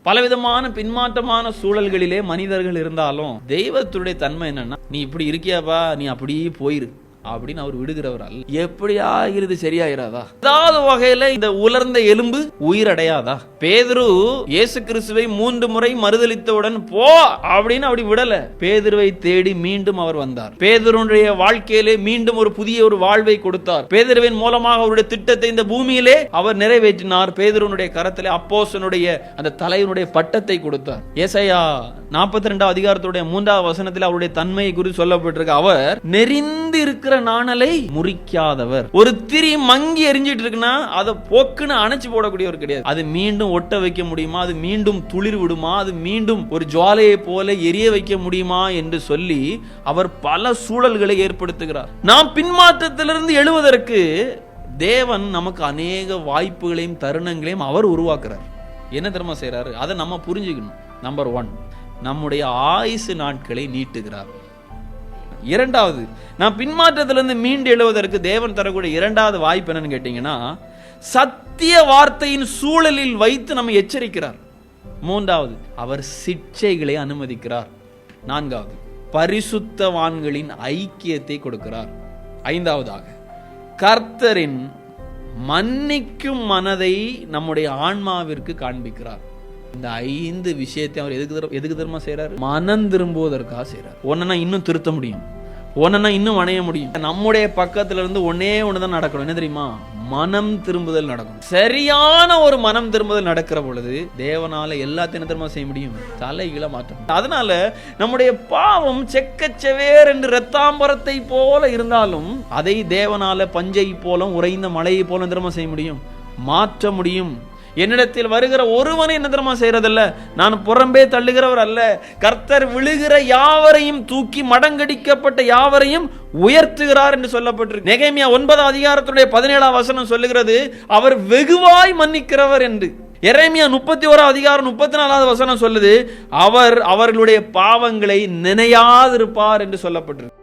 பலவிதமான பின்மாற்றமான சூழல்களிலே மனிதர்கள் இருந்தாலும் தெய்வத்துடைய தன்மை என்னன்னா, நீ இப்படி இருக்கியாப்பா, நீ அப்படியே போயிரு அப்படின்னு அவர் விடுகிறவர் அல்ல. எப்படியா இது சரியாயிராதா? ஏதாவது வகையில இந்த உலர்ந்த எலும்பு உயிரடையாதா? பேதுரு இயேசு கிறிஸ்துவை 3 முறை மறுதலித்தவுடன் போ அப்படின்னு அப்படி விடல. பேதுருவை தேடி மீண்டும் அவர் வந்தார். பேதுருடைய வாழ்க்கையிலே மீண்டும் ஒரு புதிய ஒரு வாழ்வை கொடுத்தார். பேதுருவின் மூலமாக அவருடைய திட்டத்தை இந்த பூமியிலே அவர் நிறைவேற்றினார். பேதுருனுடைய கரத்திலே அப்போஸ்தலனுடைய அந்த தலைவனுடைய பட்டத்தை கொடுத்தார். ஏசாயா 42 அதிகாரத்துடைய 3வது வசனத்தில் அவருடைய தன்மையை குறித்து சொல்லப்பட்டிருக்கு. அவர் நெறிந்து இருக்கிற நாணலை முறிக்காதவர். ஒரு திரி மங்கி எரிஞ்சிட்டு இருக்குன்னா அதை போக்குன்னு அணைச்சு போடக்கூடியவர் கிடையாது. அது மீண்டும் ஒட்ட வைக்க முடியுமா? அது மீண்டும் துளிர் விடுமா? அது மீண்டும் ஒரு ஜுவாலையை போல எரிய வைக்க முடியுமா என்று சொல்லி அவர் பல சூழல்களை ஏற்படுத்துகிறார். நாம் பின்மாற்றத்திலிருந்து எழுவதற்கு தேவன் நமக்கு அநேக வாய்ப்புகளையும் தருணங்களையும் அவர் உருவாக்குறார். என்ன தெரியுமா செய்யறாரு? அதை நம்ம புரிஞ்சுக்கணும். நம்பர் 1, நம்முடைய ஆயுசு நாட்களை நீட்டுகிறார். இரண்டாவது, நாம் பின்மாற்றத்திலிருந்து மீண்டு எழுவதற்கு தேவன் தரக்கூடிய இரண்டாவது வாய்ப்பு என்னன்னு கேட்டீங்கன்னா, சத்திய வார்த்தையின் சூழலில் வைத்து நம்ம எச்சரிக்கிறார். மூன்றாவது, அவர் சிட்சைகளை அனுமதிக்கிறார். நான்காவது, பரிசுத்தவான்களின் ஐக்கியத்தை கொடுக்கிறார். ஐந்தாவதாக, கர்த்தரின் மன்னிக்கும் மனதை நம்முடைய ஆன்மாவிற்கு காண்பிக்கிறார். இந்த 5 விஷயத்தை அவர் எதுக்கு தெரியுமா செய்யறாரு? மனம் திரும்புவதற்காக செய்யறாரு. ஒன்னா இன்னும் திருத்த முடியும், ஒன்னா இன்னும் அணைய முடியும். நம்முடைய பக்கத்துல இருந்து ஒன்னே ஒண்ணுதான் நடக்கணும். என்ன தெரியுமா? மனம் திரும்புதல் நடக்கும். சரியான ஒரு மனம் திரும்புதல் நடக்கிற பொழுது தேவனால எல்லாத்தையும் திரும்ப செய்ய முடியும், தலைகளை மாற்ற. அதனால நம்முடைய பாவம் செக்கச்செவேர் என்று இரத்தாம்பரத்தை போல இருந்தாலும் அதை தேவனால பஞ்சை போல உறைந்த மலையை போல திரும்ப செய்ய முடியும், மாற்ற முடியும். என்னிடத்தில் வருகிற ஒருவனை என்ன தெரியுமா செய்யறதில்ல, நான் புறம்பே தள்ளுகிறவர் அல்ல. கர்த்தர் விழுகிற யாவரையும் தூக்கி மடங்கடிக்கப்பட்ட யாவரையும் உயர்த்துகிறார் என்று சொல்லப்பட்டிருக்கு. நெகேமியா 9வது அதிகாரத்துடைய 17வது வசனம் சொல்லுகிறது, அவர் வெகுவாய் மன்னிக்கிறவர் என்று. எரேமியா 31வது அதிகாரம் 34வது வசனம் சொல்லுது, அவர் அவர்களுடைய பாவங்களை நினையாதிருப்பார் என்று சொல்லப்பட்டிருக்கு.